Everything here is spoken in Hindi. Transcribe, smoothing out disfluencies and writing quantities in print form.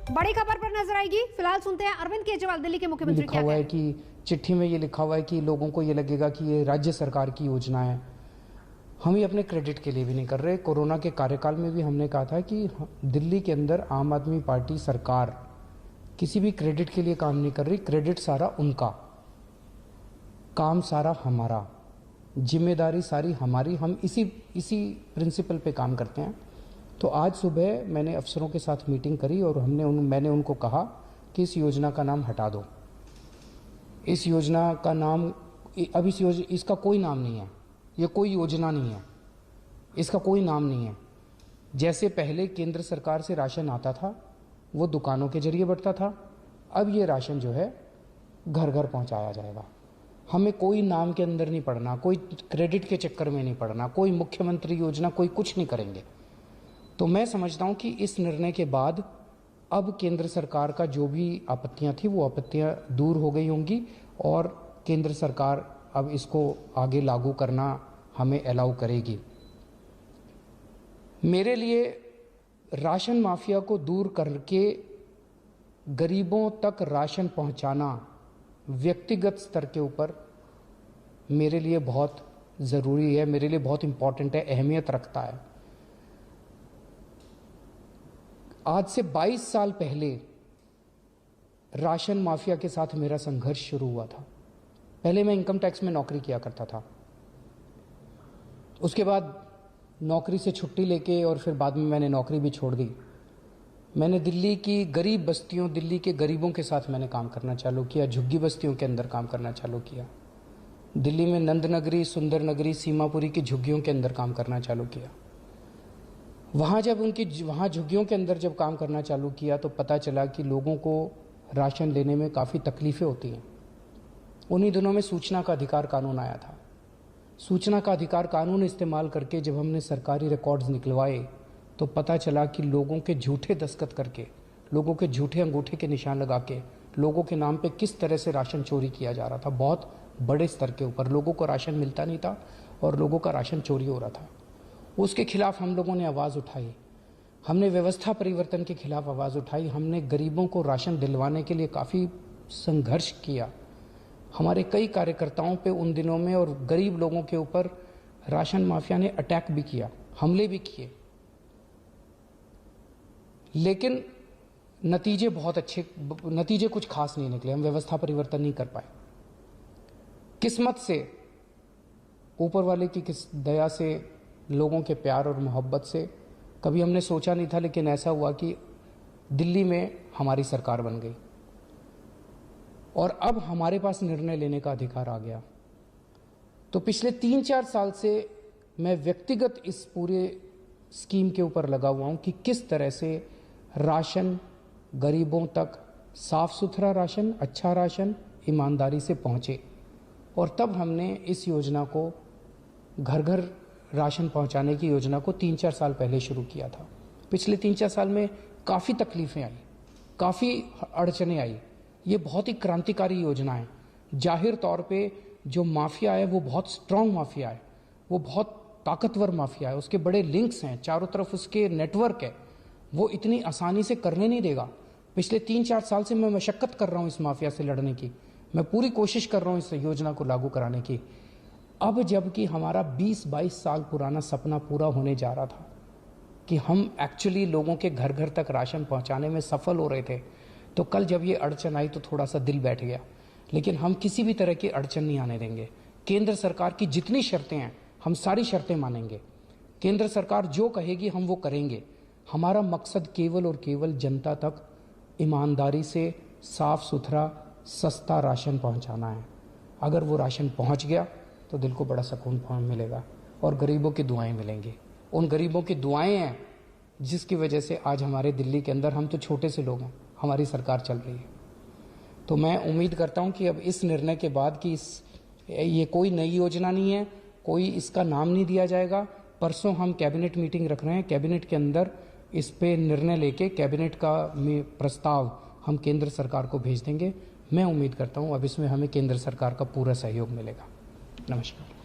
बड़ी खबर पर नजर आएगी। फिलहाल सुनते हैं अरविंद केजरीवाल दिल्ली के मुख्यमंत्री क्या लिखा हुआ है कि चिट्ठी में ये लिखा हुआ है कि लोगों को ये लगेगा कि ये राज्य सरकार की योजना है। हम ये अपने क्रेडिट के लिए भी नहीं कर रहे। कोरोना के कार्यकाल में भी हमने कहा था कि दिल्ली के अंदर आम आदमी पार्टी सरकार किसी भी क्रेडिट के लिए काम नहीं कर रही। क्रेडिट सारा उनका, काम सारा हमारा, जिम्मेदारी सारी हमारी। हम इसी प्रिंसिपल पे काम करते हैं। तो आज सुबह मैंने अफसरों के साथ मीटिंग करी और मैंने उनको कहा कि इस योजना का नाम हटा दो। इस योजना का नाम अब इसका कोई नाम नहीं है, ये कोई योजना नहीं है, इसका कोई नाम नहीं है। जैसे पहले केंद्र सरकार से राशन आता था वो दुकानों के जरिए बढ़ता था, अब ये राशन जो है घर घर पहुंचाया जाएगा। हमें कोई नाम के अंदर नहीं पड़ना, कोई क्रेडिट के चक्कर में नहीं पड़ना, कोई मुख्यमंत्री योजना, कोई कुछ नहीं करेंगे। तो मैं समझता हूं कि इस निर्णय के बाद अब केंद्र सरकार का जो भी आपत्तियां थी वो आपत्तियां दूर हो गई होंगी और केंद्र सरकार अब इसको आगे लागू करना हमें अलाउ करेगी। मेरे लिए राशन माफिया को दूर करके गरीबों तक राशन पहुंचाना व्यक्तिगत स्तर के ऊपर मेरे लिए बहुत ज़रूरी है, मेरे लिए बहुत इम्पॉर्टेंट है, अहमियत रखता है। आज से 22 साल पहले राशन माफिया के साथ मेरा संघर्ष शुरू हुआ था। पहले मैं इनकम टैक्स में नौकरी किया करता था, उसके बाद नौकरी से छुट्टी लेके और फिर बाद में मैंने नौकरी भी छोड़ दी। मैंने दिल्ली की गरीब बस्तियों, दिल्ली के गरीबों के साथ मैंने काम करना चालू किया, झुग्गी बस्तियों के अंदर काम करना चालू किया। दिल्ली में नंद नगरी, सुंदर नगरी, सीमापुरी की झुग्गियों के अंदर काम करना चालू किया। वहाँ झुग्गियों के अंदर जब काम करना चालू किया तो पता चला कि लोगों को राशन लेने में काफ़ी तकलीफ़ें होती हैं। उन्हीं दिनों में सूचना का अधिकार कानून आया था। सूचना का अधिकार कानून इस्तेमाल करके जब हमने सरकारी रिकॉर्ड्स निकलवाए तो पता चला कि लोगों के झूठे दस्तखत करके, लोगों के झूठे अंगूठे के निशान लगा के लोगों के नाम पे किस तरह से राशन चोरी किया जा रहा था। बहुत बड़े स्तर के ऊपर लोगों को राशन मिलता नहीं था और लोगों का राशन चोरी हो रहा था। उसके खिलाफ हम लोगों ने आवाज़ उठाई, हमने व्यवस्था परिवर्तन के खिलाफ आवाज़ उठाई, हमने गरीबों को राशन दिलवाने के लिए काफ़ी संघर्ष किया। हमारे कई कार्यकर्ताओं पे उन दिनों में और गरीब लोगों के ऊपर राशन माफिया ने अटैक भी किया, हमले भी किए, लेकिन नतीजे कुछ खास नहीं निकले। हम व्यवस्था परिवर्तन नहीं कर पाए। किस्मत से, ऊपर वाले की दया से, लोगों के प्यार और मोहब्बत से कभी हमने सोचा नहीं था, लेकिन ऐसा हुआ कि दिल्ली में हमारी सरकार बन गई और अब हमारे पास निर्णय लेने का अधिकार आ गया। तो पिछले 3-4 साल से मैं व्यक्तिगत इस पूरे स्कीम के ऊपर लगा हुआ हूं कि किस तरह से राशन गरीबों तक, साफ सुथरा राशन, अच्छा राशन, ईमानदारी से पहुंचे। और तब हमने इस योजना को, घर घर राशन पहुंचाने की योजना को 3-4 साल पहले शुरू किया था। पिछले 3-4 साल में काफ़ी तकलीफ़ें आई, काफ़ी अड़चनें आई। ये बहुत ही क्रांतिकारी योजना है। जाहिर तौर पे जो माफिया है वो बहुत स्ट्रांग माफिया है, वो बहुत ताकतवर माफिया है, उसके बड़े लिंक्स हैं, चारों तरफ उसके नेटवर्क है, वो इतनी आसानी से करने नहीं देगा। पिछले 3-4 साल से मैं मशक्कत कर रहा हूँ इस माफिया से लड़ने की, मैं पूरी कोशिश कर रहा हूँ इस योजना को लागू कराने की। अब जबकि हमारा 20-22 साल पुराना सपना पूरा होने जा रहा था कि हम एक्चुअली लोगों के घर घर तक राशन पहुंचाने में सफल हो रहे थे, तो कल जब ये अड़चन आई तो थोड़ा सा दिल बैठ गया। लेकिन हम किसी भी तरह की अड़चन नहीं आने देंगे। केंद्र सरकार की जितनी शर्तें हैं हम सारी शर्तें मानेंगे। केंद्र सरकार जो कहेगी हम वो करेंगे। हमारा मकसद केवल और केवल जनता तक ईमानदारी से साफ सुथरा सस्ता राशन पहुंचाना है। अगर वो राशन पहुंच गया तो दिल को बड़ा सुकून मिलेगा और गरीबों की दुआएं मिलेंगी। उन गरीबों की दुआएं हैं जिसकी वजह से आज हमारे दिल्ली के अंदर, हम तो छोटे से लोग हैं, हमारी सरकार चल रही है। तो मैं उम्मीद करता हूं कि अब इस निर्णय के बाद कि ये कोई नई योजना नहीं है, कोई इसका नाम नहीं दिया जाएगा। परसों हम कैबिनेट मीटिंग रख रहे हैं, कैबिनेट के अंदर इस पे निर्णय लेके कैबिनेट का प्रस्ताव हम केंद्र सरकार को भेज देंगे। मैं उम्मीद करता हूं अब इसमें हमें केंद्र सरकार का पूरा सहयोग मिलेगा। नमस्कार।